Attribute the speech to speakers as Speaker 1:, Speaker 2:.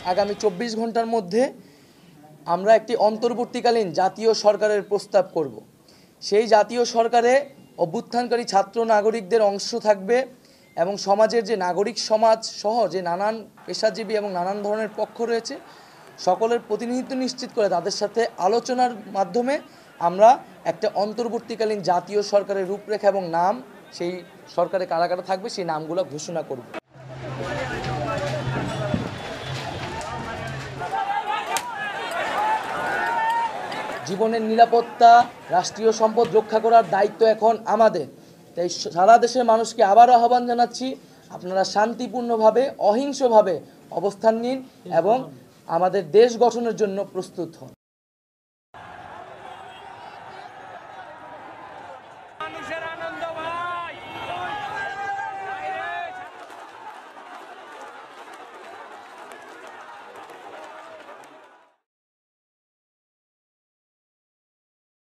Speaker 1: আগামী 24 ঘন্টার মধ্যে আমরা একটি অন্তর্বর্তীকালীন জাতীয় সরকারের প্রস্তাব করব। সেই জাতীয় সরকারে অভ্যুত্থানকারী ছাত্র নাগরিকদের অংশ থাকবে এবং সমাজের যে নাগরিক সমাজ সহ যে নানান পেশাজীবী এবং নানান ধরনের পক্ষ রয়েছে সকলের প্রতিনিধিত্ব নিশ্চিত করে তাদের সাথে আলোচনার মাধ্যমে আমরা একটা অন্তর্বর্তীকালীন জাতীয় সরকারের রূপরেখা এবং নাম, সেই সরকারে কারা কারা থাকবে সেই নামগুলো ঘোষণা করব। জীবনের নিরাপত্তা, রাষ্ট্রীয় সম্পদ রক্ষা করার দায়িত্ব এখন আমাদের। তাই সারা দেশের মানুষকে আবারও আহ্বান জানাচ্ছি, আপনারা শান্তিপূর্ণভাবে অহিংসভাবে অবস্থান নিন এবং আমাদের দেশ গঠনের জন্য প্রস্তুত হন।